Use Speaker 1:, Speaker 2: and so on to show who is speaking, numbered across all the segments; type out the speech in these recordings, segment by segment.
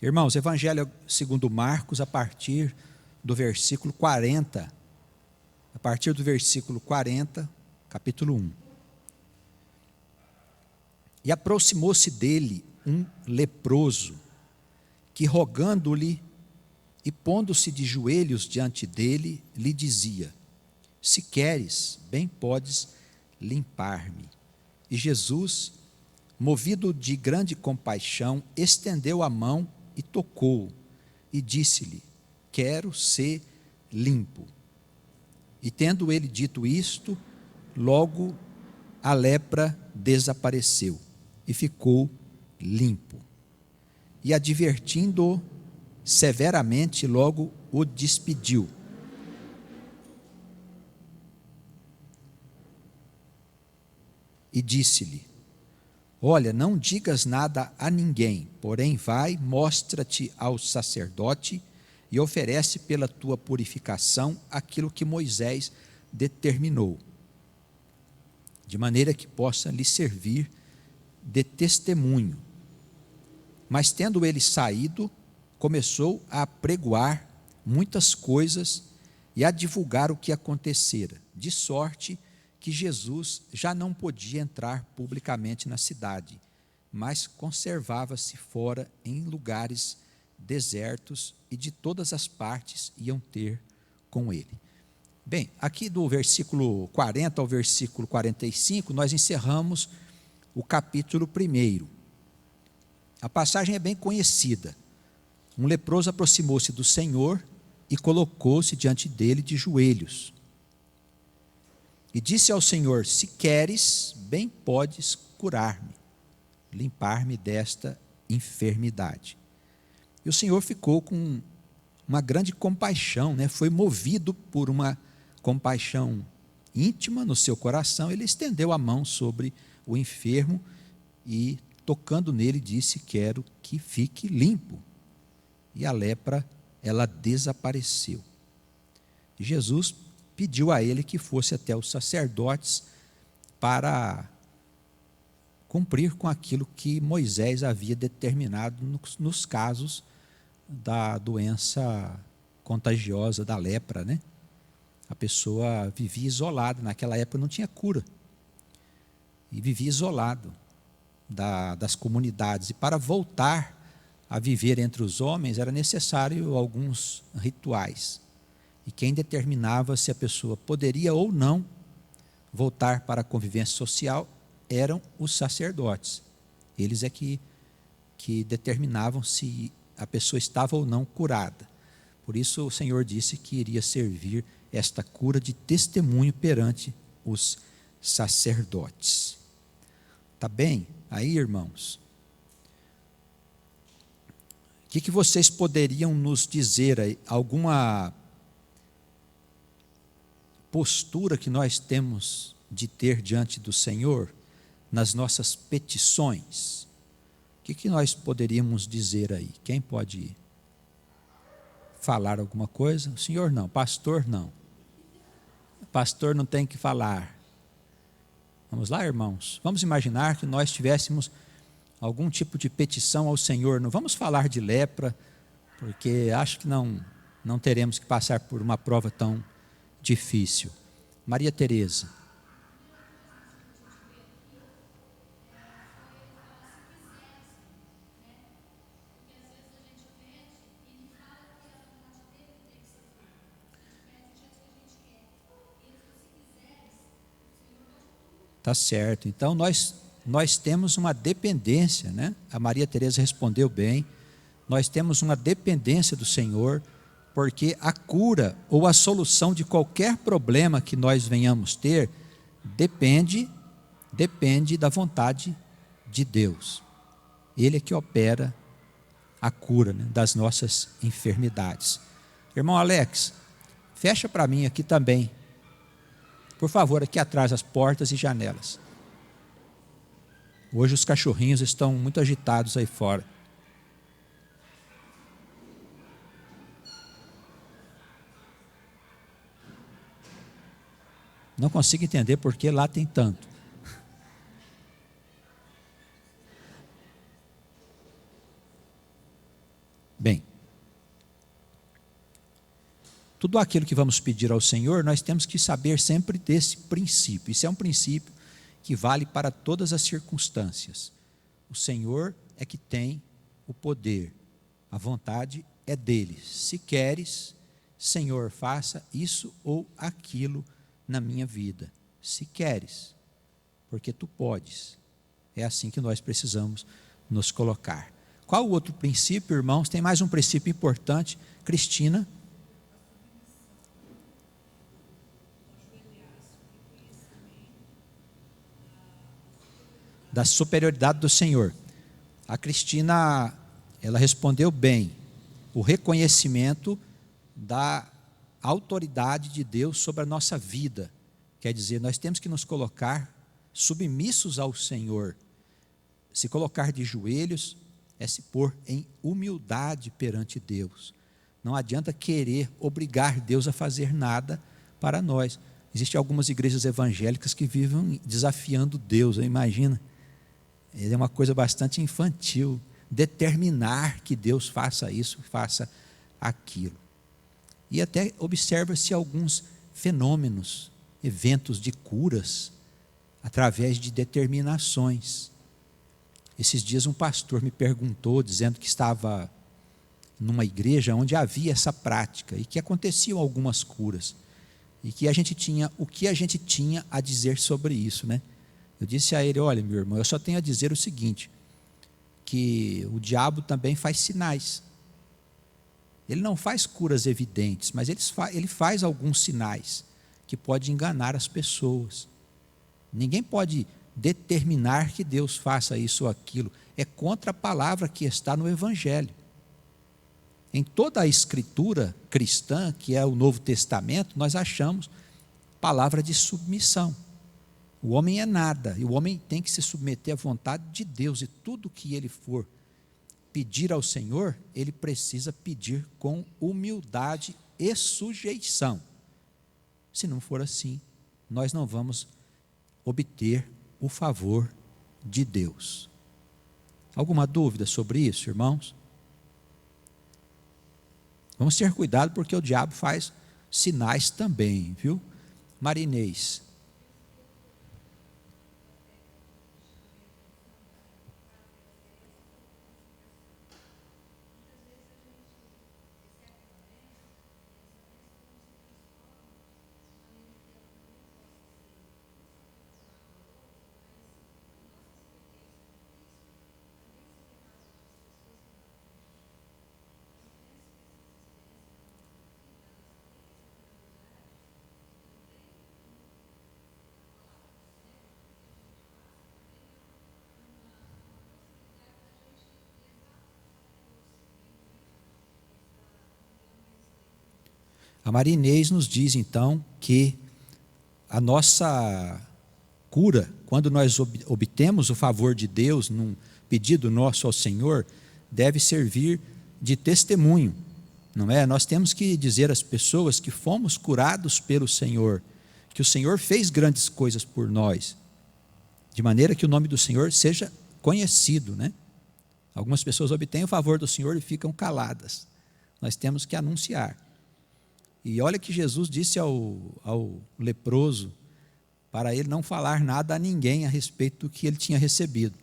Speaker 1: Irmãos, Evangelho segundo Marcos, a partir do versículo 40. A partir do versículo 40, capítulo 1. E aproximou-se dele um leproso, que rogando-lhe e pondo-se de joelhos diante dele, lhe dizia: se queres, bem podes limpar-me. E Jesus, movido de grande compaixão, estendeu a mão e tocou-o, e disse-lhe: quero ser limpo. E tendo ele dito isto, logo a lepra desapareceu e ficou limpo. E advertindo-o severamente, logo o despediu. E disse-lhe: olha, não digas nada a ninguém, porém vai, mostra-te ao sacerdote e oferece pela tua purificação aquilo que Moisés determinou, de maneira que possa lhe servir de testemunho. Mas tendo ele saído, começou a apregoar muitas coisas e a divulgar o que acontecera, de sorte que Jesus já não podia entrar publicamente na cidade, mas conservava-se fora em lugares desertos, e de todas as partes iam ter com ele. Bem, aqui do versículo 40 ao versículo 45, nós encerramos o capítulo 1. A passagem é bem conhecida. Um leproso aproximou-se do Senhor e colocou-se diante dele de joelhos. E disse ao Senhor: se queres, bem podes curar-me, limpar-me desta enfermidade. E o Senhor ficou com uma grande compaixão, foi movido por uma compaixão íntima no seu coração. Ele estendeu a mão sobre o enfermo e, tocando nele, disse: quero que fique limpo. E a lepra, ela desapareceu. Jesus pediu a ele que fosse até os sacerdotes para cumprir com aquilo que Moisés havia determinado nos casos da doença contagiosa, da lepra, A pessoa vivia isolada, naquela época não tinha cura, e vivia isolado das comunidades, e para voltar a viver entre os homens era necessário alguns rituais, e quem determinava se a pessoa poderia ou não voltar para a convivência social eram os sacerdotes. Eles é que determinavam se a pessoa estava ou não curada. Por isso o Senhor disse que iria servir esta cura de testemunho perante os sacerdotes. Tá bem? Aí, irmãos, o que vocês poderiam nos dizer aí? Alguma postura que nós temos de ter diante do Senhor nas nossas petições? O que nós poderíamos dizer aí? Quem pode falar alguma coisa? O senhor não, pastor não. Pastor não tem que falar. Vamos lá, irmãos? Vamos imaginar que nós tivéssemos algum tipo de petição ao Senhor. Não vamos falar de lepra, porque acho que não teremos que passar por uma prova tão difícil. Maria Tereza. Tá certo. Então nós temos uma dependência, A Maria Tereza respondeu bem. Nós temos uma dependência do Senhor, porque a cura ou a solução de qualquer problema que nós venhamos ter depende da vontade de Deus. Ele é que opera a cura, das nossas enfermidades. Irmão Alex, fecha para mim aqui também, por favor, aqui atrás, as portas e janelas. Hoje os cachorrinhos estão muito agitados aí fora. Não consigo entender porque lá tem tanto. Bem, tudo aquilo que vamos pedir ao Senhor, nós temos que saber sempre desse princípio. Isso é um princípio que vale para todas as circunstâncias. O Senhor é que tem o poder, a vontade é dele. Se queres, Senhor, faça isso ou aquilo na minha vida. Se queres, porque tu podes. É assim que nós precisamos nos colocar. Qual o outro princípio, irmãos? Tem mais um princípio importante, Cristina. Da superioridade do Senhor. A Cristina, ela respondeu bem. O reconhecimento da autoridade de Deus sobre a nossa vida. Quer dizer, nós temos que nos colocar submissos ao Senhor. Se colocar de joelhos é se pôr em humildade perante Deus. Não adianta querer obrigar Deus a fazer nada para nós. Existem algumas igrejas evangélicas que vivem desafiando Deus, imagina. É uma coisa bastante infantil, determinar que Deus faça isso, faça aquilo. E até observa-se alguns fenômenos, eventos de curas, através de determinações. Esses dias um pastor me perguntou, dizendo que estava numa igreja onde havia essa prática, e que aconteciam algumas curas, e que o que a gente tinha a dizer sobre isso, né? Eu disse a ele, olha, meu irmão, eu só tenho a dizer o seguinte, que o diabo também faz sinais. Ele não faz curas evidentes, mas ele faz alguns sinais que podem enganar as pessoas. Ninguém pode determinar que Deus faça isso ou aquilo. É contra a palavra que está no Evangelho. Em toda a escritura cristã, que é o Novo Testamento, nós achamos palavra de submissão. O homem é nada, e o homem tem que se submeter à vontade de Deus, e tudo que ele for pedir ao Senhor, ele precisa pedir com humildade e sujeição. Se não for assim, nós não vamos obter o favor de Deus. Alguma dúvida sobre isso, irmãos? Vamos ter cuidado, porque o diabo faz sinais também, viu? Marinês. A Marinês nos diz, então, que a nossa cura, quando nós obtemos o favor de Deus num pedido nosso ao Senhor, deve servir de testemunho, não é? Nós temos que dizer às pessoas que fomos curados pelo Senhor, que o Senhor fez grandes coisas por nós, de maneira que o nome do Senhor seja conhecido, né? Algumas pessoas obtêm o favor do Senhor e ficam caladas. Nós temos que anunciar. E olha que Jesus disse ao leproso, para ele não falar nada a ninguém a respeito do que ele tinha recebido.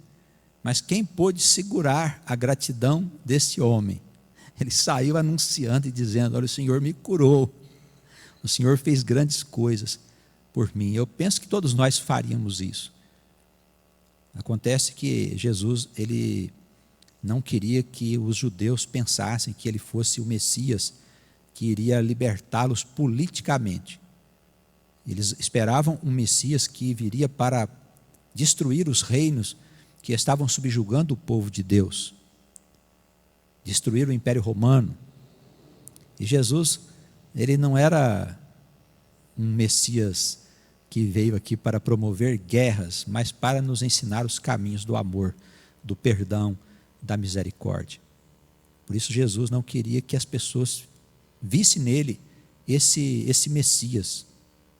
Speaker 1: Mas quem pôde segurar a gratidão desse homem? Ele saiu anunciando e dizendo, olha, o Senhor me curou, o Senhor fez grandes coisas por mim. Eu penso que todos nós faríamos isso. Acontece que Jesus, ele não queria que os judeus pensassem que ele fosse o Messias, que iria libertá-los politicamente. Eles esperavam um Messias que viria para destruir os reinos que estavam subjugando o povo de Deus, destruir o Império Romano. E Jesus, ele não era um Messias que veio aqui para promover guerras, mas para nos ensinar os caminhos do amor, do perdão, da misericórdia. Por isso Jesus não queria que as pessoas vissem nele esse Messias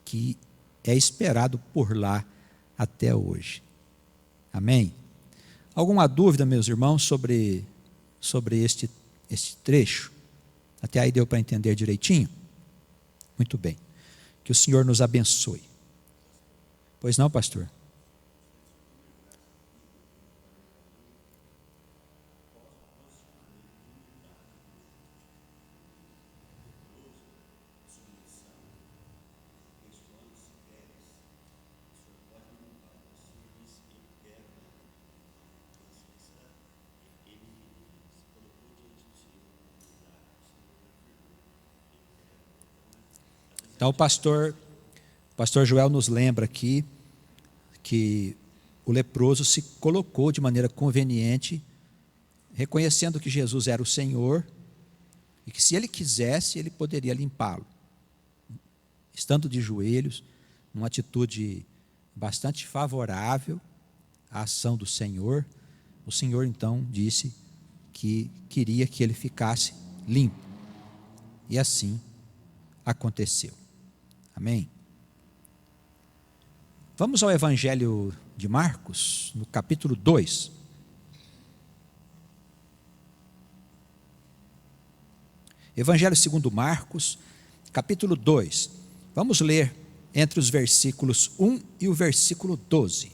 Speaker 1: que é esperado por lá até hoje. Amém? Alguma dúvida, meus irmãos, sobre esse trecho? Até aí deu para entender direitinho? Muito bem. Que o Senhor nos abençoe. Pois não, pastor? Então o pastor Joel nos lembra aqui que o leproso se colocou de maneira conveniente, reconhecendo que Jesus era o Senhor e que se ele quisesse, ele poderia limpá-lo. Estando de joelhos, numa atitude bastante favorável à ação do Senhor, o Senhor então disse que queria que ele ficasse limpo. E assim aconteceu. Amém? Vamos ao Evangelho de Marcos, no capítulo 2. Evangelho segundo Marcos, capítulo 2. Vamos ler entre os versículos 1 e o versículo 12.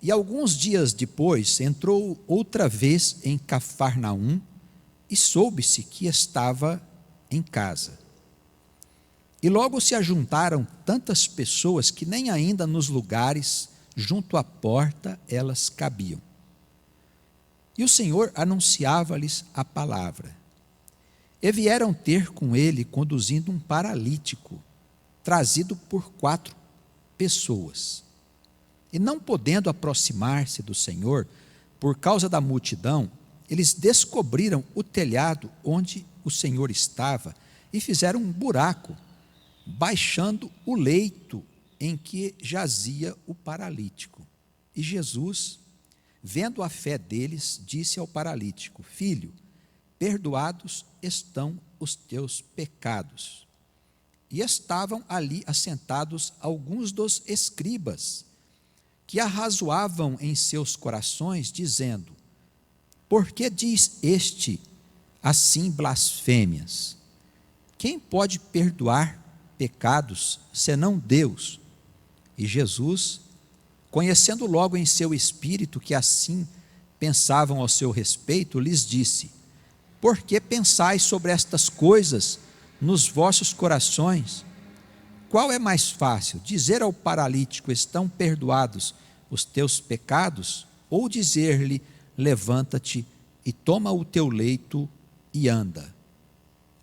Speaker 1: E alguns dias depois, entrou outra vez em Cafarnaum, e soube-se que estava em casa. E logo se ajuntaram tantas pessoas que nem ainda nos lugares junto à porta elas cabiam. E o Senhor anunciava-lhes a palavra. E vieram ter com ele, conduzindo um paralítico, trazido por 4 pessoas. E não podendo aproximar-se do Senhor, por causa da multidão, eles descobriram o telhado onde o Senhor estava e fizeram um buraco, baixando o leito em que jazia o paralítico. E Jesus, vendo a fé deles, disse ao paralítico: Filho, perdoados estão os teus pecados. E estavam ali assentados alguns dos escribas, que arrazoavam em seus corações, dizendo: Por que diz este assim blasfêmias? Quem pode perdoar pecados, senão Deus? E Jesus, conhecendo logo em seu espírito que assim pensavam ao seu respeito, lhes disse: Por que pensais sobre estas coisas nos vossos corações? Qual é mais fácil, dizer ao paralítico: estão perdoados os teus pecados? Ou dizer-lhe: levanta-te e toma o teu leito e anda?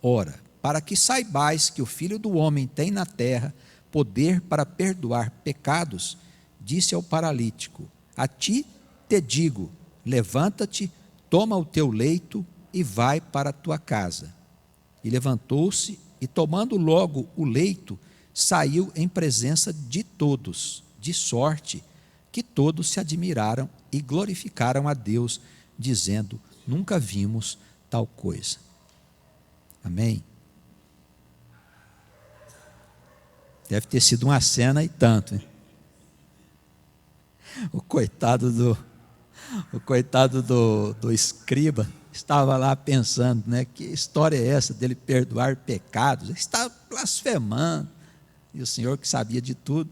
Speaker 1: Ora, para que saibais que o Filho do Homem tem na terra poder para perdoar pecados, disse ao paralítico: A ti te digo, levanta-te, toma o teu leito e vai para a tua casa. E levantou-se e, tomando logo o leito, saiu em presença de todos, de sorte que todos se admiraram e glorificaram a Deus, dizendo: Nunca vimos tal coisa. Amém? Deve ter sido uma cena e tanto, hein? O coitado do escriba estava lá pensando, né? Que história é essa dele perdoar pecados? Ele está blasfemando. E o Senhor, que sabia de tudo,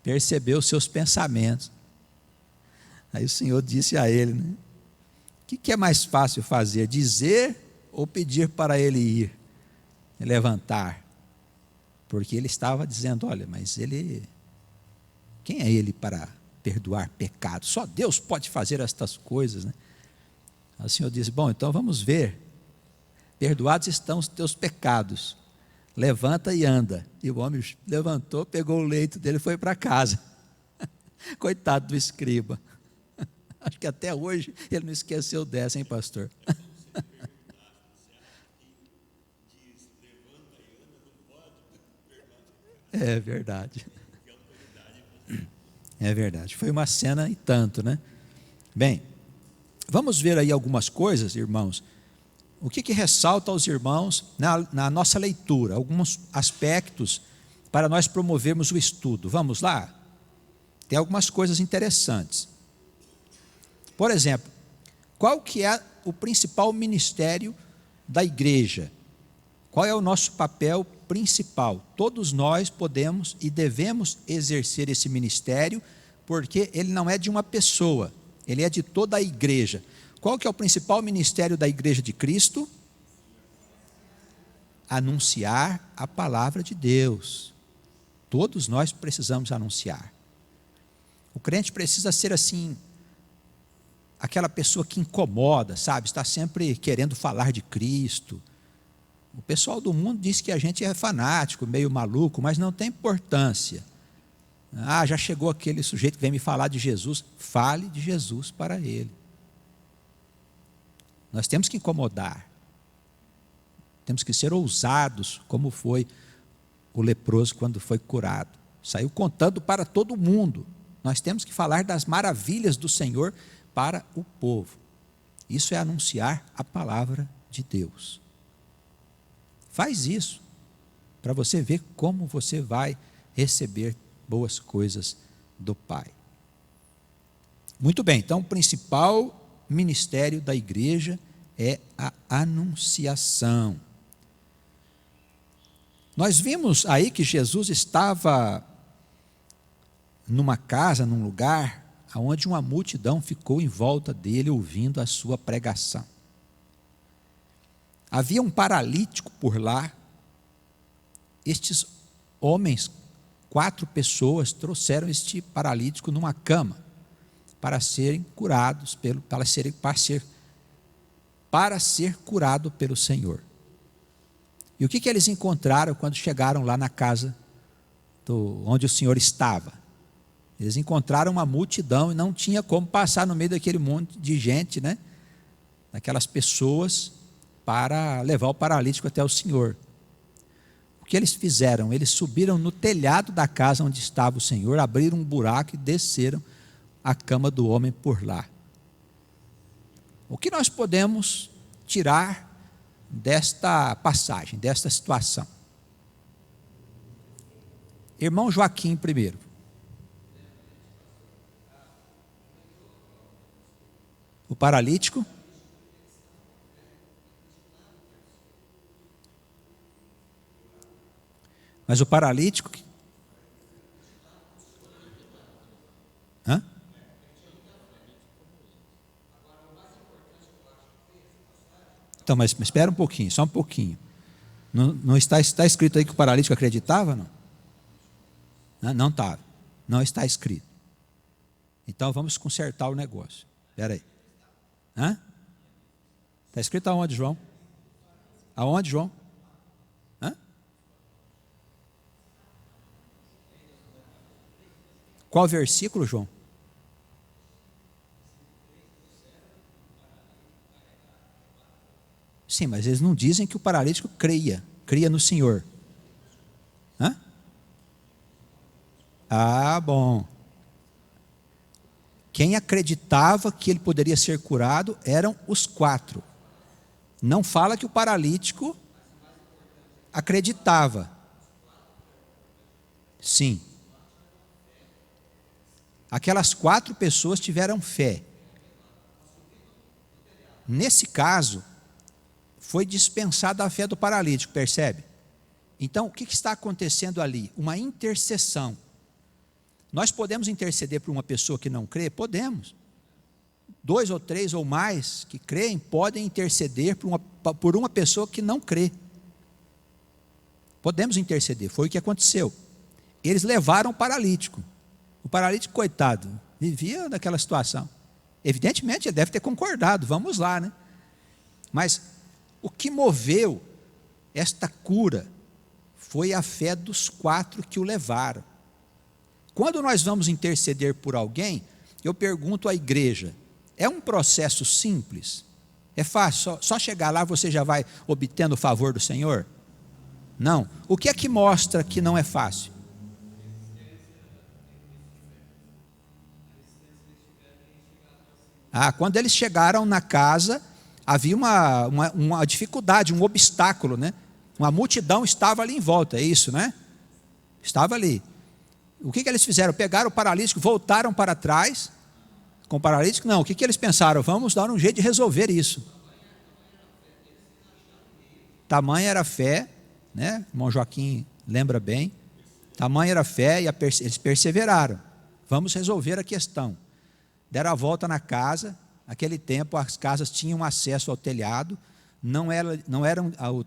Speaker 1: percebeu os seus pensamentos. Aí o Senhor disse a ele, né? O que é mais fácil fazer? Dizer ou pedir para ele ir? Levantar? Porque ele estava dizendo: olha, mas quem é ele para perdoar pecados? Só Deus pode fazer estas coisas, né? Aí o Senhor disse: bom, então vamos ver. Perdoados estão os teus pecados. Levanta e anda. E o homem levantou, pegou o leito dele e foi para casa. Coitado do escriba. Acho que até hoje ele não esqueceu dessa, hein, pastor? É verdade. É verdade. Foi uma cena e tanto, né? Bem, vamos ver aí algumas coisas, irmãos. O que ressalta aos irmãos na nossa leitura? Alguns aspectos para nós promovermos o estudo. Vamos lá? Tem algumas coisas interessantes. Por exemplo, Qual que é o principal ministério da igreja? Qual é o nosso papel principal? Todos nós podemos e devemos exercer esse ministério, porque ele não é de uma pessoa, ele é de toda a igreja. Qual que é o principal ministério da igreja de Cristo? Anunciar a palavra de Deus. Todos nós precisamos anunciar. O crente precisa ser assim, aquela pessoa que incomoda, sabe? Está sempre querendo falar de Cristo. O pessoal do mundo diz que a gente é fanático, meio maluco, mas não tem importância. Ah, já chegou aquele sujeito que vem me falar de Jesus. Fale de Jesus para ele. Nós temos que incomodar. Temos que ser ousados, como foi o leproso quando foi curado. Saiu contando para todo mundo. Nós temos que falar das maravilhas do Senhor para o povo. Isso é anunciar a palavra de Deus. Faz isso, para você ver como você vai receber boas coisas do Pai. Muito bem, então o principal ministério da igreja é a anunciação. Nós vimos aí que Jesus estava numa casa, num lugar, onde uma multidão ficou em volta dele ouvindo a sua pregação. Havia um paralítico por lá. Estes homens, 4 pessoas, trouxeram este paralítico numa cama para serem curados, para ser curado pelo Senhor. E o que eles encontraram quando chegaram lá na casa onde o Senhor estava? Eles encontraram uma multidão e não tinha como passar no meio daquele monte de gente, né? Daquelas pessoas, para levar o paralítico até o Senhor. O que eles fizeram? Eles subiram no telhado da casa onde estava o Senhor, abriram um buraco e desceram a cama do homem por lá. O que nós podemos tirar desta passagem, desta situação? Irmão Joaquim primeiro. O paralítico. Mas o paralítico. Hã? Então, mas espera um pouquinho, só um pouquinho. Não está escrito aí que o paralítico acreditava, não? Não estava. Não está escrito. Então vamos consertar o negócio. Espera aí. Hã? Está escrito aonde, João? Aonde, João? Hã? Qual versículo, João? Sim, mas eles não dizem que o paralítico cria no Senhor. Hã? Ah, bom. Quem acreditava que ele poderia ser curado eram os 4. Não fala que o paralítico acreditava. Sim. Aquelas 4 pessoas tiveram fé. Nesse caso, foi dispensada a fé do paralítico, percebe? Então, o que está acontecendo ali? Uma intercessão. Nós podemos interceder por uma pessoa que não crê? Podemos. 2 ou 3 ou mais que creem podem interceder por uma pessoa que não crê. Podemos interceder, foi o que aconteceu. Eles levaram o paralítico. O paralítico, coitado, vivia naquela situação. Evidentemente, ele deve ter concordado, vamos lá, né? Mas o que moveu esta cura foi a fé dos 4 que o levaram. Quando nós vamos interceder por alguém, eu pergunto à igreja, é um processo simples? É fácil, só chegar lá você já vai obtendo o favor do Senhor? Não. O que é que mostra que não é fácil? Quando eles chegaram na casa, havia uma dificuldade, um obstáculo, né? Uma multidão estava ali em volta, é isso, né? Estava ali. O que eles fizeram? Pegaram o paralítico, voltaram para trás, com o paralítico? Não, o que eles pensaram? Vamos dar um jeito de resolver isso. Tamanha era a fé, né? O irmão Joaquim lembra bem. Tamanha era a fé e eles perseveraram. Vamos resolver a questão. Deram a volta na casa. Naquele tempo as casas tinham acesso ao telhado.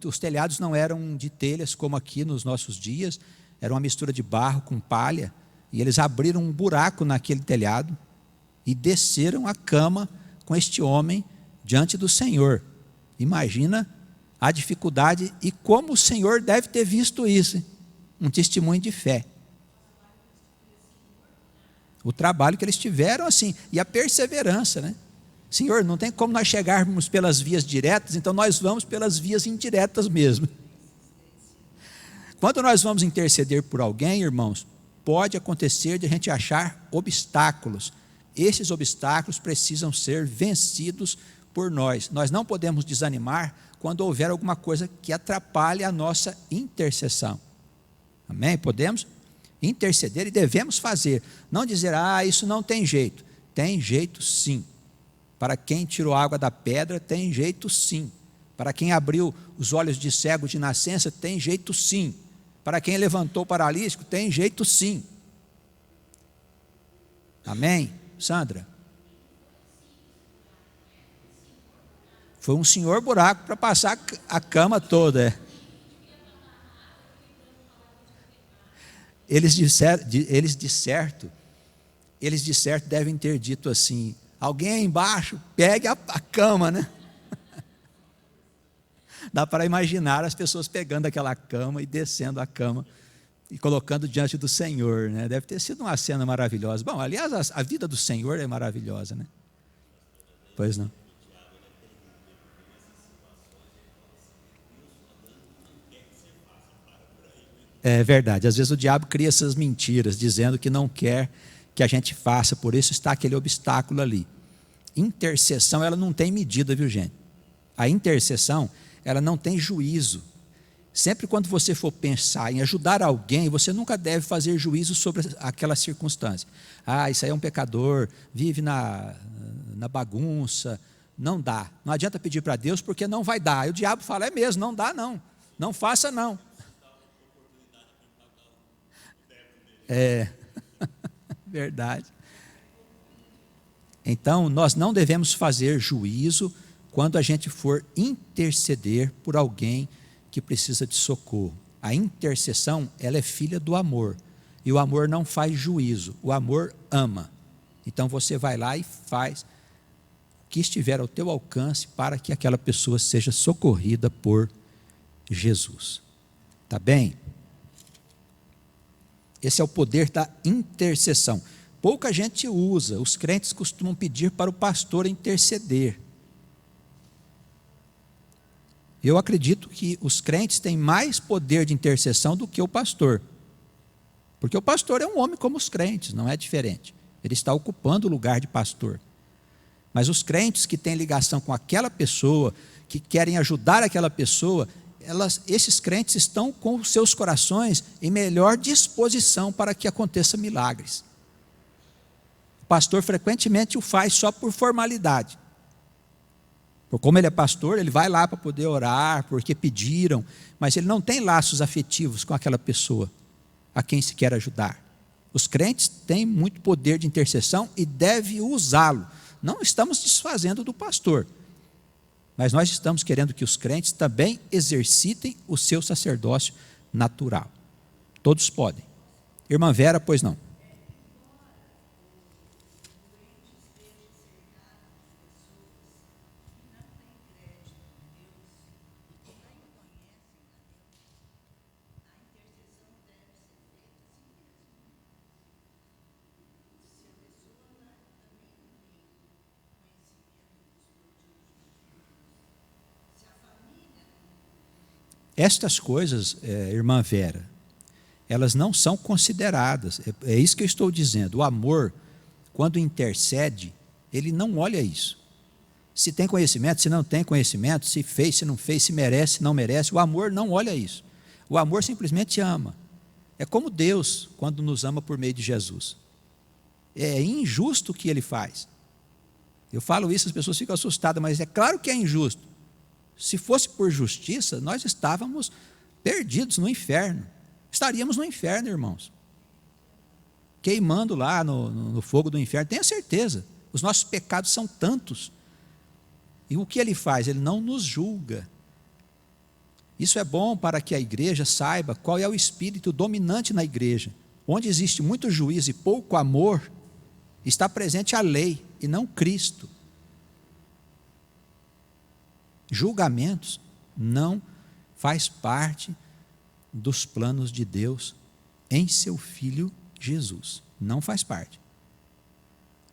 Speaker 1: Os telhados não eram de telhas como aqui nos nossos dias. Era uma mistura de barro com palha. E eles abriram um buraco naquele telhado e desceram a cama com este homem diante do Senhor. Imagina a dificuldade e como o Senhor deve ter visto isso. Um testemunho de fé. O trabalho que eles tiveram assim, e a perseverança, né? Senhor, não tem como nós chegarmos pelas vias diretas, então nós vamos pelas vias indiretas mesmo. Quando nós vamos interceder por alguém, irmãos, pode acontecer de a gente achar obstáculos. Esses obstáculos precisam ser vencidos por nós. Nós não podemos desanimar quando houver alguma coisa que atrapalhe a nossa intercessão. Amém? Podemos interceder e devemos fazer. Não dizer, isso não tem jeito. Tem jeito sim. Para quem tirou água da pedra, tem jeito sim. Para quem abriu os olhos de cego de nascença, tem jeito sim. Para quem levantou o paralítico, tem jeito sim. Amém? Sandra? Foi um senhor buraco para passar a cama toda. Eles de certo devem ter dito assim, alguém aí embaixo, pegue a cama, né? Dá para imaginar as pessoas pegando aquela cama e descendo a cama e colocando diante do Senhor, né? Deve ter sido uma cena maravilhosa. Bom, aliás, a vida do Senhor é maravilhosa, né? Pois não. É verdade, às vezes o diabo cria essas mentiras, dizendo que não quer que a gente faça, por isso está aquele obstáculo ali. Intercessão, ela não tem medida, viu gente? A intercessão, ela não tem juízo. Sempre quando você for pensar em ajudar alguém, você nunca deve fazer juízo sobre aquela circunstância. Isso aí é um pecador, vive na bagunça, não dá. Não adianta pedir para Deus porque não vai dar. Aí o diabo fala, é mesmo, não dá não, não faça não. Verdade. Então, nós não devemos fazer juízo quando a gente for interceder por alguém que precisa de socorro. A intercessão, ela é filha do amor. E o amor não faz juízo, o amor ama. Então, você vai lá e faz o que estiver ao teu alcance para que aquela pessoa seja socorrida por Jesus. Tá bem? Esse é o poder da intercessão. Pouca gente usa, os crentes costumam pedir para o pastor interceder. Eu acredito que os crentes têm mais poder de intercessão do que o pastor. Porque o pastor é um homem como os crentes, não é diferente. Ele está ocupando o lugar de pastor. Mas os crentes que têm ligação com aquela pessoa, que querem ajudar aquela pessoa, esses crentes estão com os seus corações em melhor disposição para que aconteçam milagres. O pastor frequentemente o faz só por formalidade. Como ele é pastor, ele vai lá para poder orar, porque pediram, mas ele não tem laços afetivos com aquela pessoa a quem se quer ajudar. Os crentes têm muito poder de intercessão e devem usá-lo. Não estamos desfazendo do pastor, mas nós estamos querendo que os crentes também exercitem o seu sacerdócio natural. Todos podem. Irmã Vera, pois não. Estas coisas, irmã Vera, elas não são consideradas. É isso que eu estou dizendo. O amor, quando intercede, ele não olha isso. Se tem conhecimento, se não tem conhecimento, se fez, se não fez, se merece, se não merece. O amor não olha isso. O amor simplesmente ama. É como Deus, quando nos ama por meio de Jesus. É injusto o que Ele faz. Eu falo isso, as pessoas ficam assustadas, mas é claro que é injusto. Se fosse por justiça, nós estávamos perdidos no inferno. Estaríamos no inferno, irmãos. Queimando lá no fogo do inferno, tenha certeza. Os nossos pecados são tantos. E o que ele faz? Ele não nos julga. Isso é bom para que a igreja saiba qual é o espírito dominante na igreja. Onde existe muito juízo e pouco amor, está presente a lei e não Cristo. Julgamentos não faz parte dos planos de Deus em seu Filho Jesus. Não faz parte.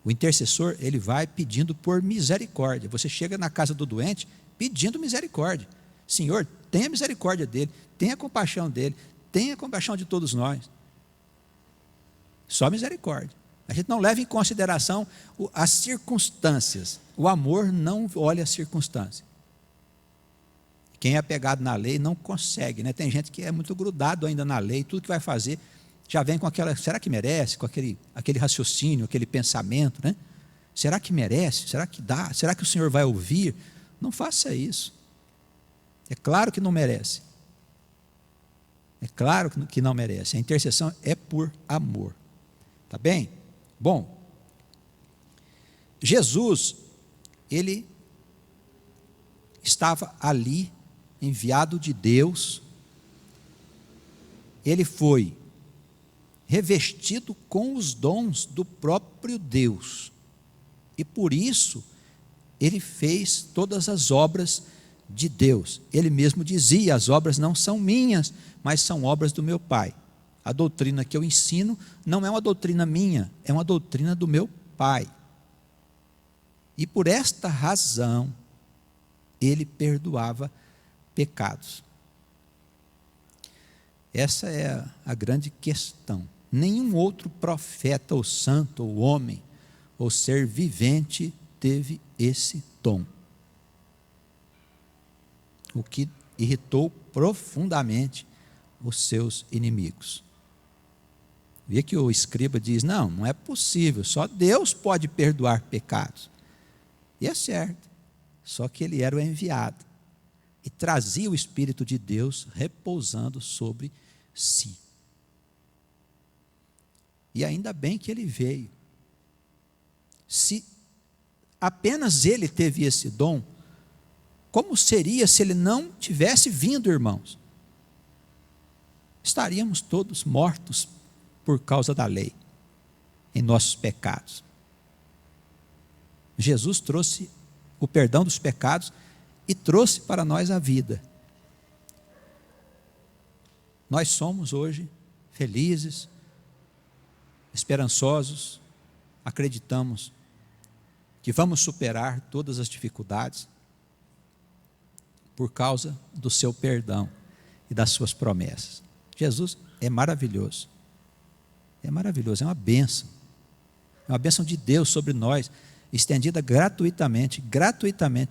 Speaker 1: O intercessor, ele vai pedindo por misericórdia. Você chega na casa do doente pedindo misericórdia. Senhor, tenha misericórdia dele, tenha compaixão dele, tenha compaixão de todos nós. Só misericórdia. A gente não leva em consideração as circunstâncias. O amor não olha as circunstâncias. Quem é apegado na lei não consegue, né? Tem gente que é muito grudado ainda na lei, tudo que vai fazer já vem com aquela, será que merece? Com aquele raciocínio, aquele pensamento, né? Será que merece? Será que dá? Será que o Senhor vai ouvir? Não faça isso. É claro que não merece. É claro que não merece. A intercessão é por amor. Tá bem? Bom, Jesus, ele estava ali, enviado de Deus, ele foi revestido com os dons do próprio Deus, e por isso, ele fez todas as obras de Deus. Ele mesmo dizia, as obras não são minhas, mas são obras do meu Pai. A doutrina que eu ensino não é uma doutrina minha, é uma doutrina do meu Pai. E por esta razão, ele perdoava pecados. Essa é a grande questão. Nenhum outro profeta, ou santo, ou homem, ou ser vivente teve esse dom. O que irritou profundamente os seus inimigos. Vê que o escriba diz, não é possível, só Deus pode perdoar pecados. E é certo, só que ele era o enviado, e trazia o Espírito de Deus repousando sobre si. E ainda bem que ele veio. Se apenas ele teve esse dom, como seria se ele não tivesse vindo, irmãos? Estaríamos todos mortos por causa da lei, em nossos pecados. Jesus trouxe o perdão dos pecados e trouxe para nós a vida. Nós somos hoje felizes, esperançosos, acreditamos que vamos superar todas as dificuldades por causa do seu perdão e das suas promessas. Jesus é maravilhoso. É maravilhoso, é uma bênção. É uma bênção de Deus sobre nós, estendida gratuitamente,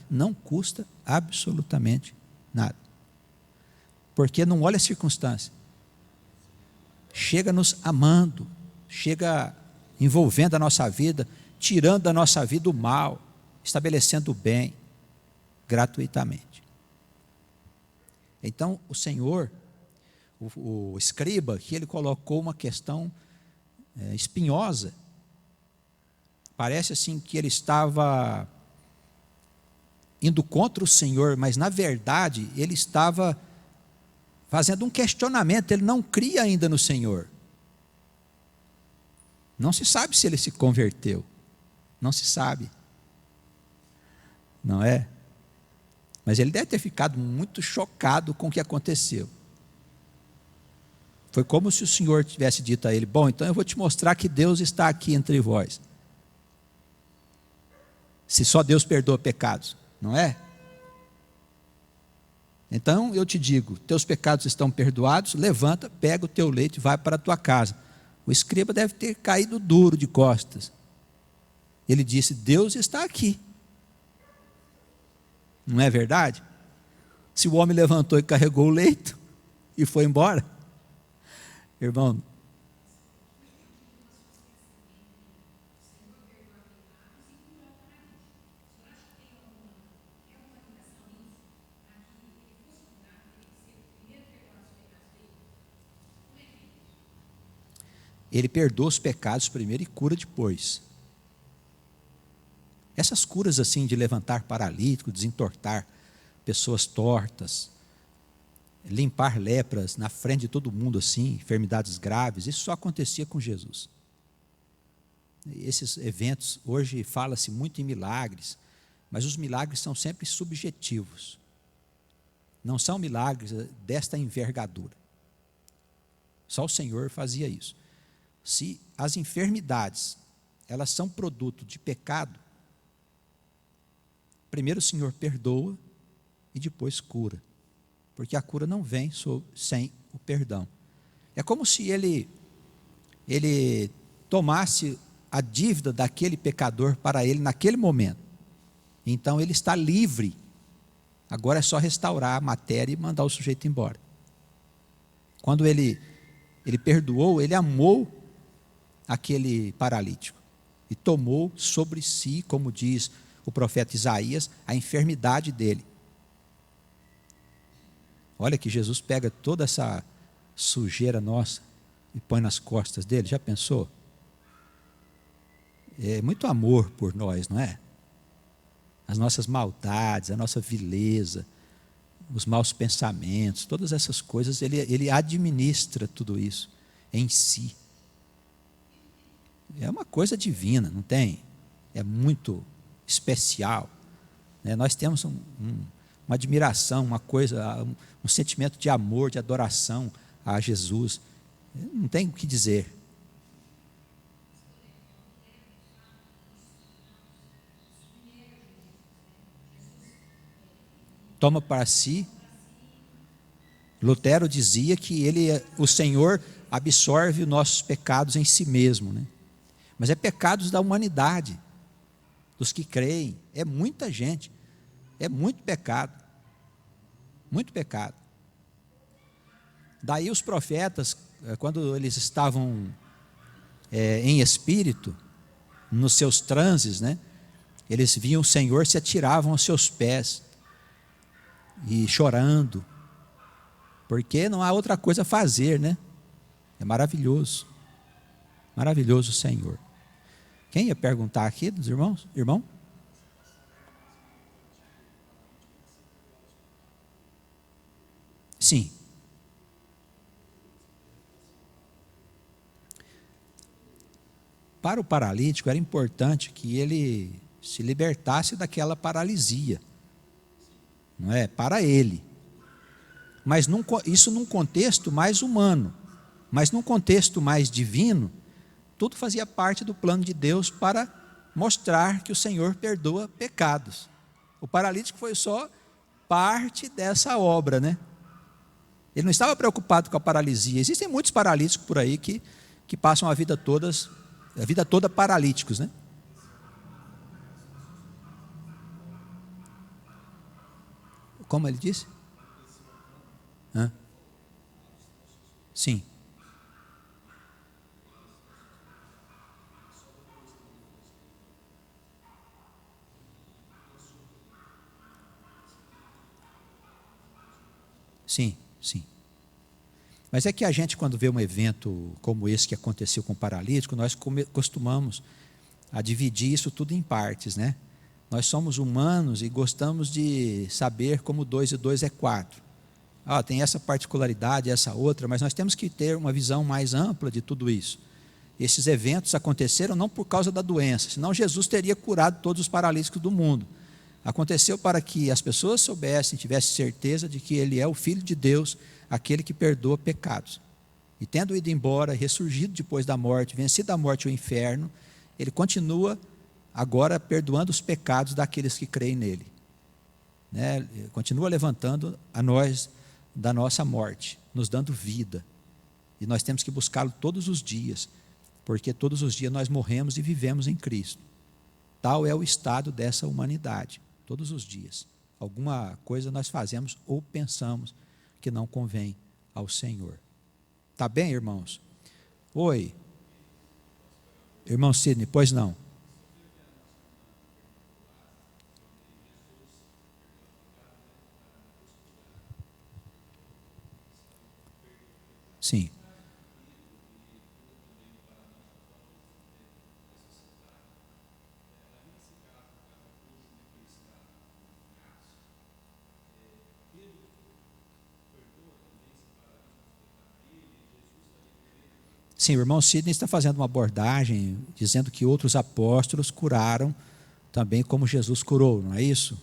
Speaker 1: não custa absolutamente nada. Porque não olha a circunstância. Chega nos amando, chega envolvendo a nossa vida, tirando da nossa vida o mal, estabelecendo o bem, gratuitamente. Então, o Senhor, o escriba, que ele colocou uma questão espinhosa. Parece assim que ele estava indo contra o Senhor, mas na verdade ele estava fazendo um questionamento, ele não cria ainda no Senhor. Não se sabe se ele se converteu, não se sabe, não é? Mas ele deve ter ficado muito chocado com o que aconteceu. Foi como se o Senhor tivesse dito a ele, bom, então eu vou te mostrar que Deus está aqui entre vós. Se só Deus perdoa pecados, não é? Então eu te digo, teus pecados estão perdoados, levanta, pega o teu leito e vai para a tua casa. O escriba deve ter caído duro de costas. Ele disse, Deus está aqui. Não é verdade? Se o homem levantou e carregou o leito e foi embora, irmão, Ele perdoa os pecados primeiro e cura depois. Essas curas assim de levantar paralítico, desentortar pessoas tortas, limpar lepras na frente de todo mundo assim, enfermidades graves, isso só acontecia com Jesus. Esses eventos, hoje fala-se muito em milagres, mas os milagres são sempre subjetivos. Não são milagres desta envergadura. Só o Senhor fazia isso. Se as enfermidades, elas são produto de pecado, primeiro o Senhor perdoa e depois cura. Porque a cura não vem sem o perdão. É como se ele tomasse a dívida daquele pecador para ele naquele momento. Então ele está livre. Agora é só restaurar a matéria e mandar o sujeito embora. Quando ele perdoou, ele amou aquele paralítico e tomou sobre si, como diz o profeta Isaías, a enfermidade dele. Olha que Jesus pega toda essa sujeira nossa e põe nas costas dele, já pensou? É muito amor por nós, não é? As nossas maldades, a nossa vileza, os maus pensamentos, todas essas coisas, ele administra tudo isso em si. É uma coisa divina, não tem? É muito especial. Né? Nós temos uma admiração, uma coisa, um sentimento de amor, de adoração a Jesus. Não tem o que dizer. Toma para si. Lutero dizia que o Senhor absorve os nossos pecados em si mesmo, né? Mas é pecados da humanidade, dos que creem. É muita gente, é muito pecado, muito pecado. Daí os profetas, quando eles estavam em espírito, nos seus transes, né? Eles viam o Senhor, se atiravam aos seus pés e chorando, porque não há outra coisa a fazer, né? É maravilhoso o Senhor. Quem ia perguntar aqui dos irmãos? Irmão? Sim. Para o paralítico era importante que ele se libertasse daquela paralisia, não é? Para ele. Mas isso num contexto mais humano, mas num contexto mais divino, tudo fazia parte do plano de Deus para mostrar que o Senhor perdoa pecados. O paralítico foi só parte dessa obra, né? Ele não estava preocupado com a paralisia. Existem muitos paralíticos por aí que passam a vida toda paralíticos, né? Como ele disse? Hã? Sim. Sim, sim. Mas é que a gente, quando vê um evento como esse que aconteceu com o paralítico, nós costumamos a dividir isso tudo em partes, né? Nós somos humanos e gostamos de saber como 2 e 2 é 4. Tem essa particularidade, essa outra, mas nós temos que ter uma visão mais ampla de tudo isso. Esses eventos aconteceram não por causa da doença, senão Jesus teria curado todos os paralíticos do mundo. Aconteceu para que as pessoas soubessem, tivessem certeza de que Ele é o Filho de Deus, aquele que perdoa pecados. E tendo ido embora, ressurgido depois da morte, vencido a morte e o inferno, Ele continua agora perdoando os pecados daqueles que creem nele. Né? Continua levantando a nós da nossa morte, nos dando vida. E nós temos que buscá-lo todos os dias, porque todos os dias nós morremos e vivemos em Cristo. Tal é o estado dessa humanidade, todos os dias. Alguma coisa nós fazemos ou pensamos que não convém ao Senhor. Tá bem, irmãos? Oi. Irmão Sidney, pois não? Sim. assim, o irmão Sidney está fazendo uma abordagem dizendo que outros apóstolos curaram também como Jesus curou, não é isso?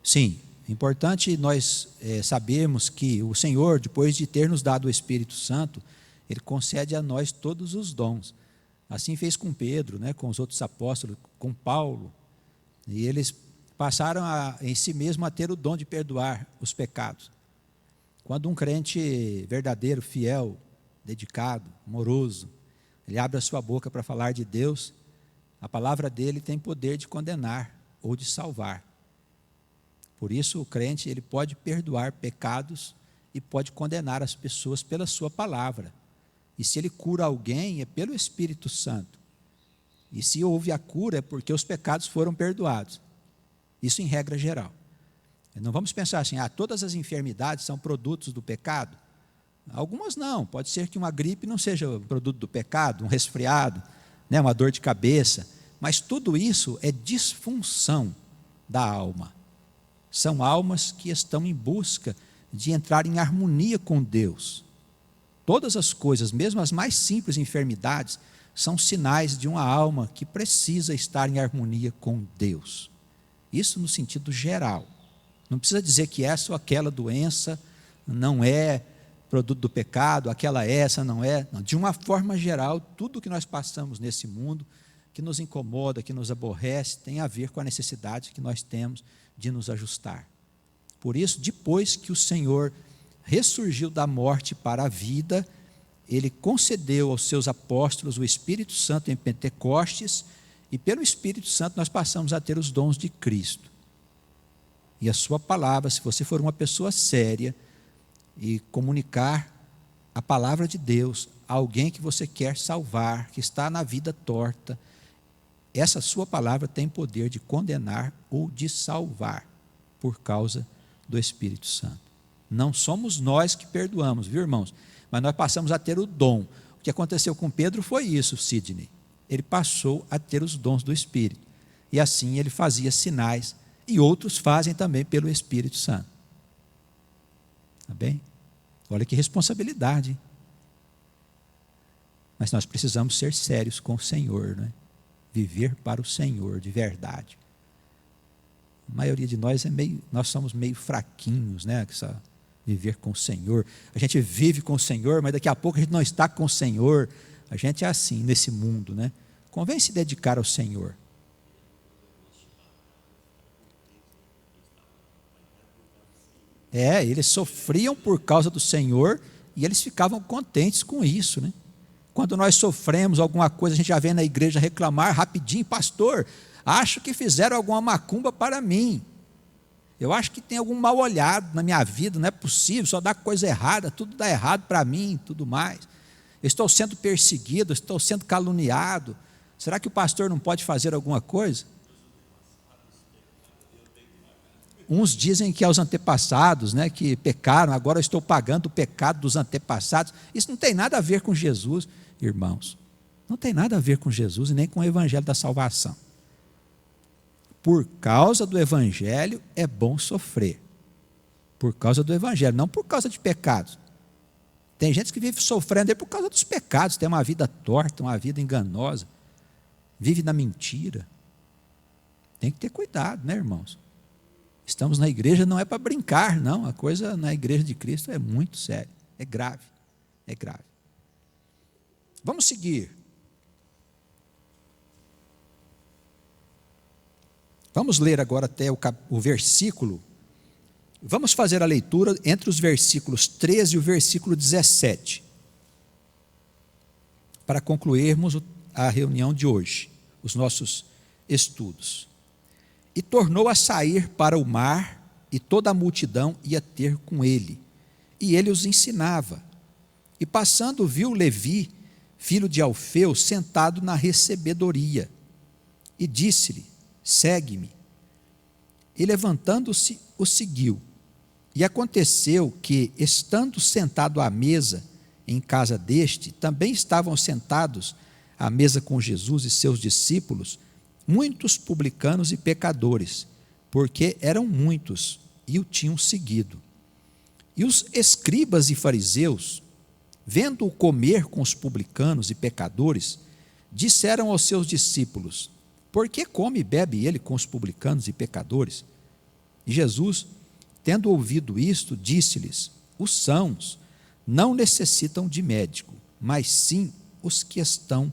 Speaker 1: Sim, é importante nós sabermos que o Senhor, depois de ter nos dado o Espírito Santo, Ele concede a nós todos os dons. Assim fez com Pedro, né, com os outros apóstolos, com Paulo. E eles passaram em si mesmo a ter o dom de perdoar os pecados. Quando um crente verdadeiro, fiel, dedicado, amoroso, ele abre a sua boca para falar de Deus, a palavra dele tem poder de condenar ou de salvar. Por isso o crente ele pode perdoar pecados e pode condenar as pessoas pela sua palavra. E se ele cura alguém é pelo Espírito Santo. E se houve a cura é porque os pecados foram perdoados. Isso em regra geral. Não vamos pensar assim, todas as enfermidades são produtos do pecado. Algumas não, pode ser que uma gripe não seja produto do pecado, um resfriado, né, uma dor de cabeça, mas tudo isso é disfunção da alma. São almas que estão em busca de entrar em harmonia com Deus. Todas as coisas, mesmo as mais simples enfermidades, são sinais de uma alma que precisa estar em harmonia com Deus. Isso no sentido geral. Não precisa dizer que essa ou aquela doença não é produto do pecado, aquela essa não é. Não. De uma forma geral, tudo que nós passamos nesse mundo, que nos incomoda, que nos aborrece, tem a ver com a necessidade que nós temos de nos ajustar. Por isso, depois que o Senhor ressurgiu da morte para a vida, Ele concedeu aos seus apóstolos o Espírito Santo em Pentecostes, e pelo Espírito Santo nós passamos a ter os dons de Cristo. E a sua palavra, se você for uma pessoa séria, e comunicar a palavra de Deus a alguém que você quer salvar, que está na vida torta, essa sua palavra tem poder de condenar ou de salvar, por causa do Espírito Santo. Não somos nós que perdoamos, viu, irmãos? Mas nós passamos a ter o dom. O que aconteceu com Pedro foi isso, Sidney. Ele passou a ter os dons do Espírito. E assim ele fazia sinais, e outros fazem também pelo Espírito Santo. Está bem? Olha que responsabilidade. Hein? Mas nós precisamos ser sérios com o Senhor, né? Viver para o Senhor de verdade. A maioria de nós nós somos meio fraquinhos, né? Viver com o Senhor. A gente vive com o Senhor, mas daqui a pouco a gente não está com o Senhor. A gente é assim nesse mundo, né? Convém se dedicar ao Senhor. Eles sofriam por causa do Senhor e eles ficavam contentes com isso, né? Quando nós sofremos alguma coisa, a gente já vem na igreja reclamar rapidinho, pastor, acho que fizeram alguma macumba para mim. Eu acho que tem algum mal olhado na minha vida, não é possível, só dá coisa errada, tudo dá errado para mim, tudo mais. Eu estou sendo perseguido, estou sendo caluniado. Será que o pastor não pode fazer alguma coisa? Uns dizem que é os antepassados, né, que pecaram, agora eu estou pagando o pecado dos antepassados. Isso não tem nada a ver com Jesus, irmãos. Não tem nada a ver com Jesus e nem com o evangelho da salvação. Por causa do evangelho é bom sofrer. Por causa do evangelho, não por causa de pecados. Tem gente que vive sofrendo por causa dos pecados, tem uma vida torta, uma vida enganosa, vive na mentira. Tem que ter cuidado, né, irmãos? Estamos na igreja, não é para brincar, não. A coisa na igreja de Cristo é muito séria, é grave, é grave. Vamos seguir. Vamos ler agora até o versículo. Vamos fazer a leitura entre os versículos 13 e o versículo 17, para concluirmos a reunião de hoje, os nossos estudos. E tornou a sair para o mar, e toda a multidão ia ter com ele. E ele os ensinava. E passando, viu Levi, filho de Alfeu, sentado na recebedoria. E disse-lhe: segue-me. E levantando-se, o seguiu. E aconteceu que, estando sentado à mesa em casa deste, também estavam sentados à mesa com Jesus e seus discípulos, muitos publicanos e pecadores, porque eram muitos e o tinham seguido. E os escribas e fariseus vendo-o comer com os publicanos e pecadores, disseram aos seus discípulos: por que come e bebe ele com os publicanos e pecadores? E Jesus, tendo ouvido isto, disse-lhes: os sãos não necessitam de médico, mas sim os que estão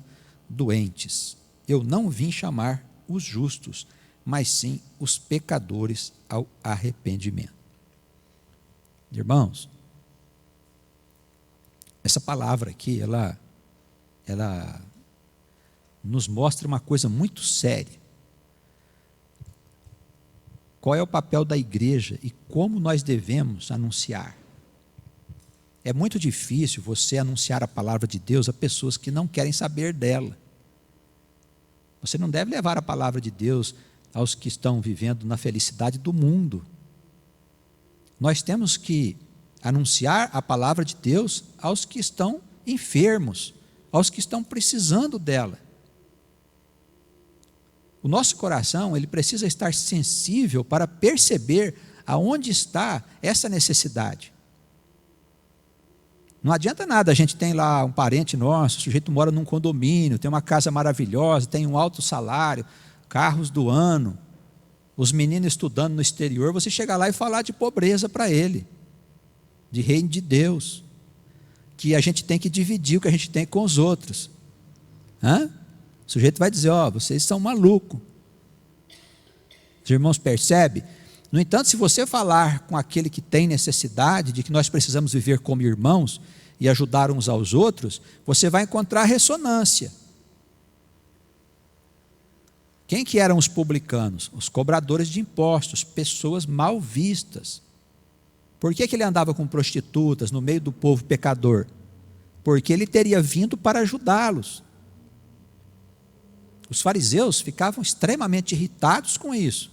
Speaker 1: doentes. Eu não vim chamar os justos, mas sim os pecadores ao arrependimento. Irmãos, essa palavra aqui, ela nos mostra uma coisa muito séria. Qual é o papel da igreja e como nós devemos anunciar? É muito difícil você anunciar a palavra de Deus a pessoas que não querem saber dela. Você não deve levar a palavra de Deus aos que estão vivendo na felicidade do mundo. Nós temos que anunciar a palavra de Deus aos que estão enfermos, aos que estão precisando dela. O nosso coração, ele precisa estar sensível para perceber aonde está essa necessidade. Não adianta nada, a gente tem lá um parente nosso, o sujeito mora num condomínio, tem uma casa maravilhosa, tem um alto salário, carros do ano, os meninos estudando no exterior, você chegar lá e falar de pobreza para ele, de reino de Deus, que a gente tem que dividir o que a gente tem com os outros. O sujeito vai dizer: vocês são malucos. Os irmãos percebem? No entanto, se você falar com aquele que tem necessidade de que nós precisamos viver como irmãos e ajudar uns aos outros, você vai encontrar ressonância. Quem que eram os publicanos? Os cobradores de impostos, pessoas mal vistas. Por que ele andava com prostitutas no meio do povo pecador? Porque ele teria vindo para ajudá-los. Os fariseus ficavam extremamente irritados com isso,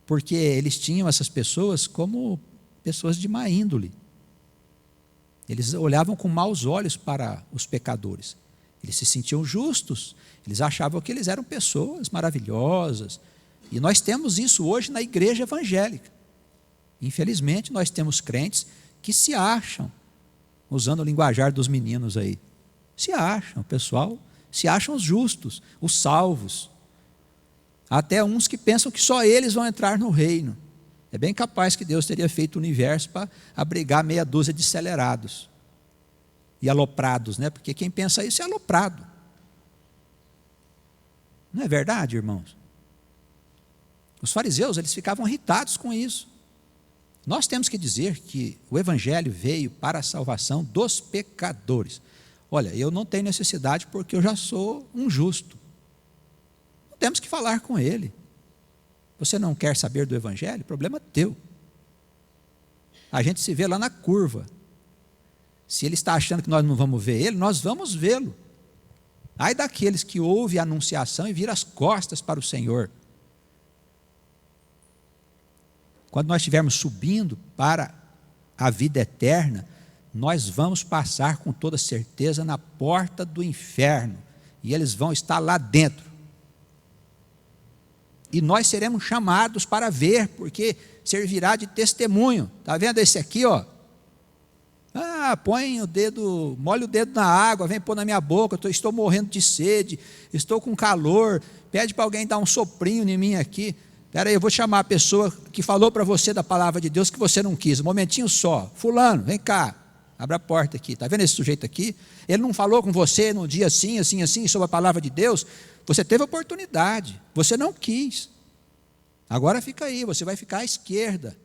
Speaker 1: porque eles tinham essas pessoas como pessoas de má índole. Eles olhavam com maus olhos para os pecadores. Eles se sentiam justos, eles achavam que eles eram pessoas maravilhosas. E nós temos isso hoje na igreja evangélica. Infelizmente, nós temos crentes que se acham, usando o linguajar dos meninos aí, se acham, o pessoal se acham os justos, os salvos. Até uns que pensam que só eles vão entrar no reino. É bem capaz que Deus teria feito o universo para abrigar meia dúzia de acelerados e aloprados, né? Porque quem pensa isso é aloprado. Não é verdade, irmãos? Os fariseus, eles ficavam irritados com isso. Nós temos que dizer que o evangelho veio para a salvação dos pecadores. Olha, eu não tenho necessidade porque eu já sou um justo. Não temos que falar com ele. Você não quer saber do evangelho? Problema teu. A gente se vê lá na curva. Se ele está achando que nós não vamos ver ele, nós vamos vê-lo. Ai daqueles que ouvem a anunciação e viram as costas para o Senhor. Quando nós estivermos subindo para a vida eterna, nós vamos passar com toda certeza na porta do inferno, e eles vão estar lá dentro. E nós seremos chamados para ver, porque servirá de testemunho. Está vendo esse aqui, ó? Põe o dedo, molha o dedo na água, vem pôr na minha boca, estou morrendo de sede, estou com calor, pede para alguém dar um soprinho em mim aqui. Espera aí, eu vou chamar a pessoa que falou para você da palavra de Deus que você não quis, um momentinho só. Fulano, vem cá, abre a porta aqui. Está vendo esse sujeito aqui? Ele não falou com você num dia assim, assim, assim, sobre a palavra de Deus. Você teve oportunidade, você não quis. Agora fica aí, você vai ficar à esquerda,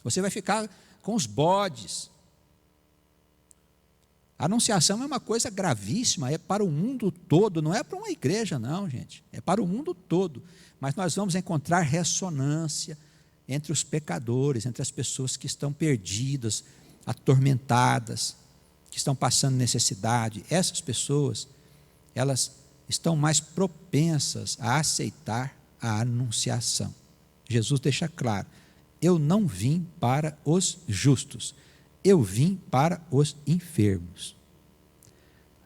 Speaker 1: você vai ficar com os bodes. A anunciação é uma coisa gravíssima, é para o mundo todo, não é para uma igreja não, gente, é para o mundo todo. Mas nós vamos encontrar ressonância entre os pecadores, entre as pessoas que estão perdidas, atormentadas, que estão passando necessidade. Essas pessoas, elas estão mais propensas a aceitar a anunciação. Jesus deixa claro: eu não vim para os justos, eu vim para os enfermos.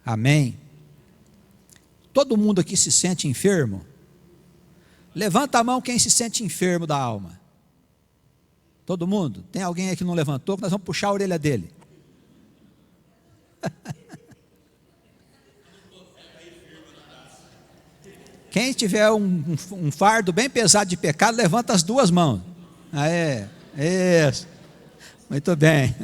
Speaker 1: Amém? Todo mundo aqui se sente enfermo? Levanta a mão quem se sente enfermo da alma. Todo mundo? Tem alguém aí que não levantou? Nós vamos puxar a orelha dele. Quem tiver um fardo bem pesado de pecado, levanta as duas mãos. Aê, isso. Muito bem.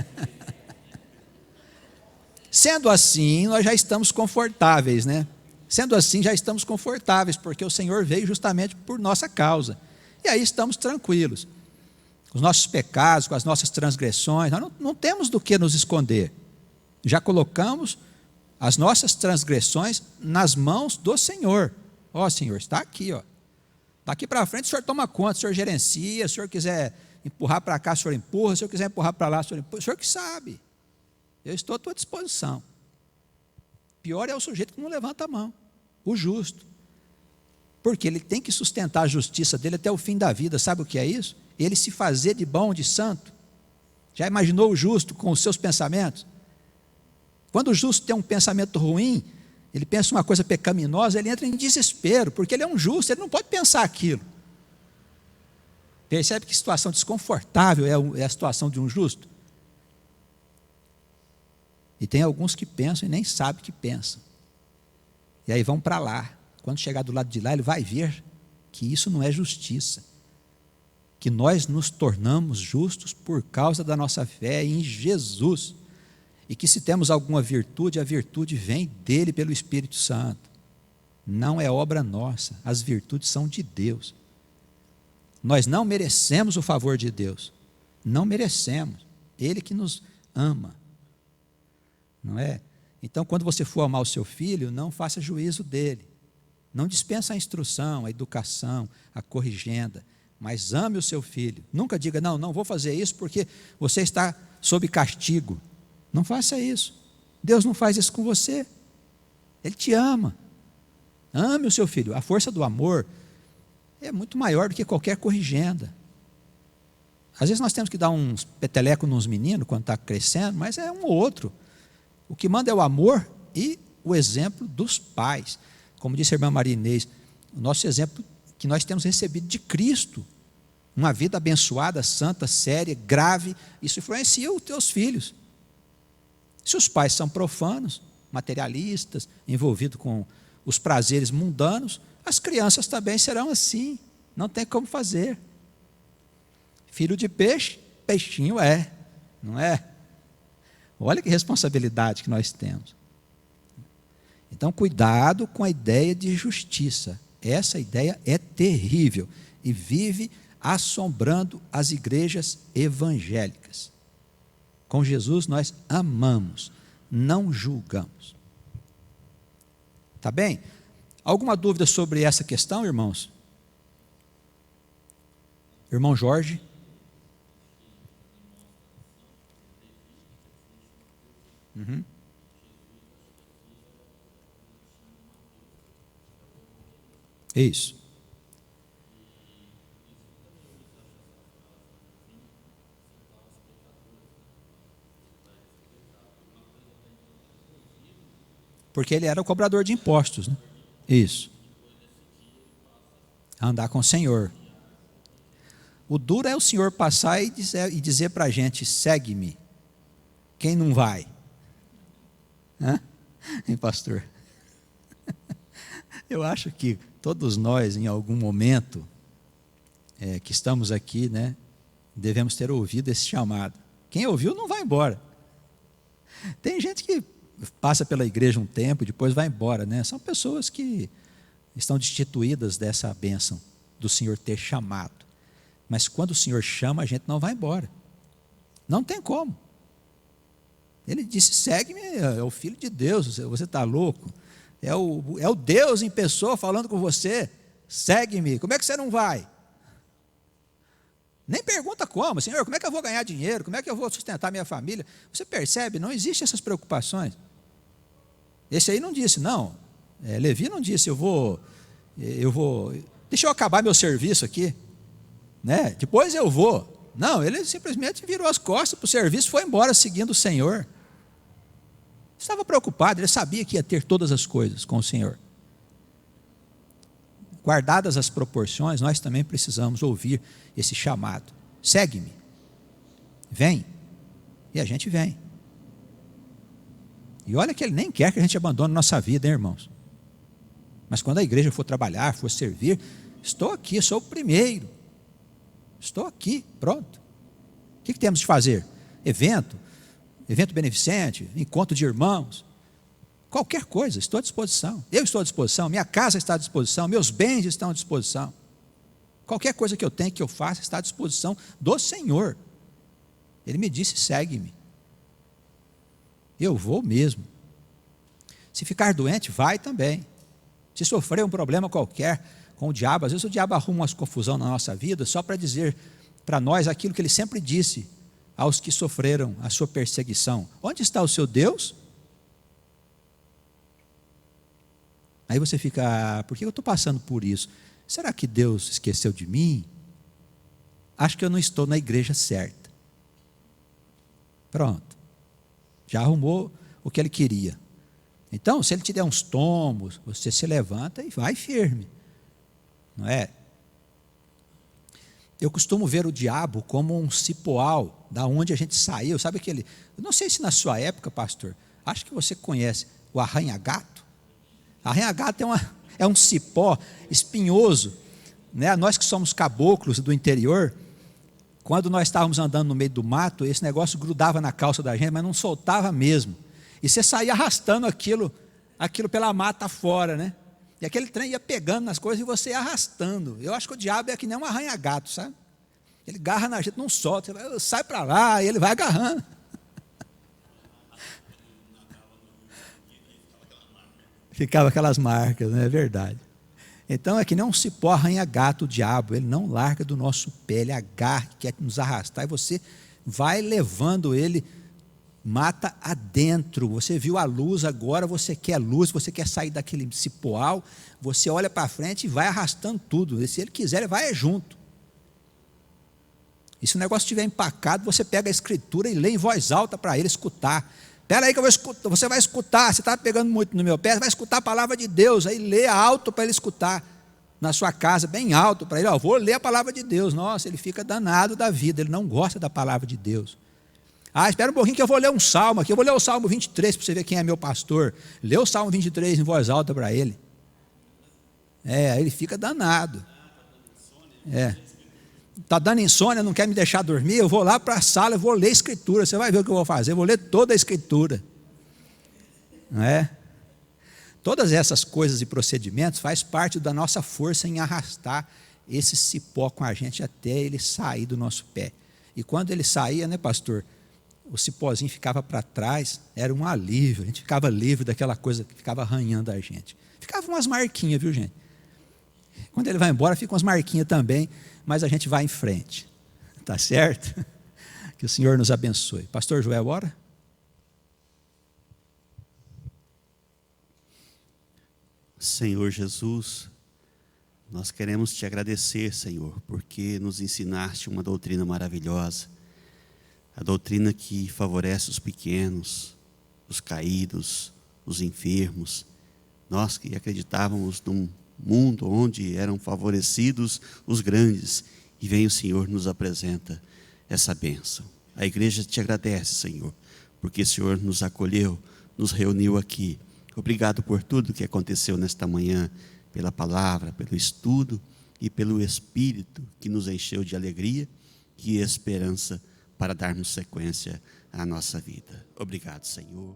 Speaker 1: Sendo assim, nós já estamos confortáveis, né? Sendo assim, já estamos confortáveis, porque o Senhor veio justamente por nossa causa. E aí estamos tranquilos. Com os nossos pecados, com as nossas transgressões, nós não temos do que nos esconder. Já colocamos as nossas transgressões nas mãos do Senhor. Ó, Senhor, está aqui, ó. Daqui para frente o Senhor toma conta, o Senhor gerencia, se o Senhor quiser empurrar para cá, o Senhor empurra, se o Senhor quiser empurrar para lá, o Senhor empurra, o Senhor que sabe. Eu estou à tua disposição. Pior é o sujeito que não levanta a mão, o justo. Porque ele tem que sustentar a justiça dele até o fim da vida. Sabe o que é isso? Ele se fazer de bom, de santo. Já imaginou o justo com os seus pensamentos? Quando o justo tem um pensamento ruim, ele pensa uma coisa pecaminosa, ele entra em desespero, porque ele é um justo, ele não pode pensar aquilo. Percebe que situação desconfortável é a situação de um justo? E tem alguns que pensam e nem sabem que pensam. E aí vão para lá. Quando chegar do lado de lá, ele vai ver que isso não é justiça. Que nós nos tornamos justos por causa da nossa fé em Jesus. E que se temos alguma virtude, a virtude vem dele pelo Espírito Santo. Não é obra nossa, as virtudes são de Deus. Nós não merecemos o favor de Deus. Não merecemos. Ele que nos ama. Não é? Então, quando você for amar o seu filho, não faça juízo dele. Não dispensa a instrução, a educação, a corrigenda, mas ame o seu filho. Nunca diga, não vou fazer isso porque você está sob castigo. Não faça isso. Deus não faz isso com você. Ele te ama. Ame o seu filho. A força do amor é muito maior do que qualquer corrigenda. Às vezes nós temos que dar uns petelecos nos meninos quando está crescendo, mas é um ou outro. O que manda é o amor e o exemplo dos pais. Como disse a irmã Maria Inês, o nosso exemplo que nós temos recebido de Cristo. Uma vida abençoada, santa, séria, grave, isso influencia os teus filhos. Se os pais são profanos, materialistas, envolvidos com os prazeres mundanos, as crianças também serão assim. Não tem como fazer. Filho de peixe, peixinho é, não é? Olha que responsabilidade que nós temos. Então, cuidado com a ideia de justiça. Essa ideia é terrível e vive assombrando as igrejas evangélicas. Com Jesus nós amamos, não julgamos. Tá bem? Alguma dúvida sobre essa questão, irmãos? Irmão Jorge? Uhum. Isso. Porque ele era o cobrador de impostos, né? Isso. Andar com o Senhor. O duro é o Senhor passar e dizer para a gente, segue-me. Quem não vai? Hã? Hein, pastor? Eu acho que todos nós, em algum momento, que estamos aqui, né, devemos ter ouvido esse chamado. Quem ouviu não vai embora. Tem gente que passa pela igreja um tempo e depois vai embora, né? São pessoas que estão destituídas dessa bênção do Senhor ter chamado. Mas quando o Senhor chama, a gente não vai embora. Não tem como. Ele disse, segue-me, é o Filho de Deus, você está louco? É o Deus em pessoa falando com você, segue-me, como é que você não vai? Nem pergunta como, Senhor, como é que eu vou ganhar dinheiro, como é que eu vou sustentar minha família? Você percebe, não existem essas preocupações. Esse aí não disse, não, Levi não disse, eu vou, deixa eu acabar meu serviço aqui, né? Depois eu vou. Não, ele simplesmente virou as costas para o serviço e foi embora seguindo o Senhor. Estava preocupado, ele sabia que ia ter todas as coisas com o Senhor. Guardadas as proporções, nós também precisamos ouvir esse chamado. Segue-me. Vem. E a gente vem. E olha que ele nem quer que a gente abandone nossa vida, hein, irmãos? Mas quando a igreja for trabalhar, for servir, estou aqui, sou o primeiro. Estou aqui, pronto. O que temos de fazer? Evento beneficente, encontro de irmãos, qualquer coisa, estou à disposição. Eu estou à disposição, minha casa está à disposição, meus bens estão à disposição. Qualquer coisa que eu tenha, que eu faça, está à disposição do Senhor. Ele me disse, segue-me. Eu vou mesmo. Se ficar doente, vai também. Se sofrer um problema qualquer com o diabo, às vezes o diabo arruma umas confusão na nossa vida, só para dizer para nós aquilo que ele sempre disse aos que sofreram a sua perseguição. Onde está o seu Deus? Aí você fica, por que eu estou passando por isso? Será que Deus esqueceu de mim? Acho que eu não estou na igreja certa. Pronto. Já arrumou o que ele queria. Então, se ele te der uns tombos, você se levanta e vai firme. Não é? Eu costumo ver o diabo como um cipoal, da onde a gente saiu. Sabe aquele... Eu não sei se na sua época, pastor, acho que você conhece o arranha-gato. Arranha-gato é um cipó espinhoso, né? Nós que somos caboclos do interior, quando nós estávamos andando no meio do mato, esse negócio grudava na calça da gente, mas não soltava mesmo. E você saía arrastando aquilo pela mata fora, né? E aquele trem ia pegando nas coisas e você ia arrastando. Eu acho que o diabo é que nem um arranha-gato, sabe? Ele agarra na gente, não solta, sai para lá, e ele vai agarrando. Ficava aquelas marcas, não é verdade? Então é que nem um cipó arranha-gato o diabo, ele não larga do nosso pé, ele agarra, quer nos arrastar, e você vai levando ele, mata adentro. Você viu a luz, agora você quer luz, você quer sair daquele cipoal, você olha para frente e vai arrastando tudo. E se ele quiser, ele vai junto. E se o negócio estiver empacado, você pega a escritura e lê em voz alta para ele escutar. Espera aí que eu vou escutar, você vai escutar, você está pegando muito no meu pé, vai escutar a palavra de Deus, aí lê alto para ele escutar na sua casa, bem alto para ele, vou ler a palavra de Deus. Nossa, ele fica danado da vida, ele não gosta da palavra de Deus. Espera um pouquinho que eu vou ler um salmo aqui, eu vou ler o Salmo 23 para você ver quem é meu pastor. Lê o Salmo 23 em voz alta para ele. Aí ele fica danado. Está dando insônia, não quer me deixar dormir, eu vou lá para a sala, eu vou ler a escritura, você vai ver o que eu vou fazer, eu vou ler toda a escritura. Não é? Todas essas coisas e procedimentos faz parte da nossa força em arrastar esse cipó com a gente até ele sair do nosso pé. E quando ele saía, né, pastor, o cipózinho ficava para trás, era um alívio, a gente ficava livre daquela coisa que ficava arranhando a gente. Ficava umas marquinhas, viu, gente? Quando ele vai embora, ficam umas marquinhas também, mas a gente vai em frente. Tá certo? Que o Senhor nos abençoe. Pastor Joel, ora.
Speaker 2: Senhor Jesus, nós queremos te agradecer, Senhor, porque nos ensinaste uma doutrina maravilhosa, a doutrina que favorece os pequenos, os caídos, os enfermos. Nós que acreditávamos num mundo onde eram favorecidos os grandes, e vem o Senhor nos apresenta essa bênção. A igreja te agradece, Senhor, porque o Senhor nos acolheu, nos reuniu aqui. Obrigado por tudo que aconteceu nesta manhã, pela palavra, pelo estudo e pelo Espírito que nos encheu de alegria e esperança para darmos sequência à nossa vida. Obrigado, Senhor.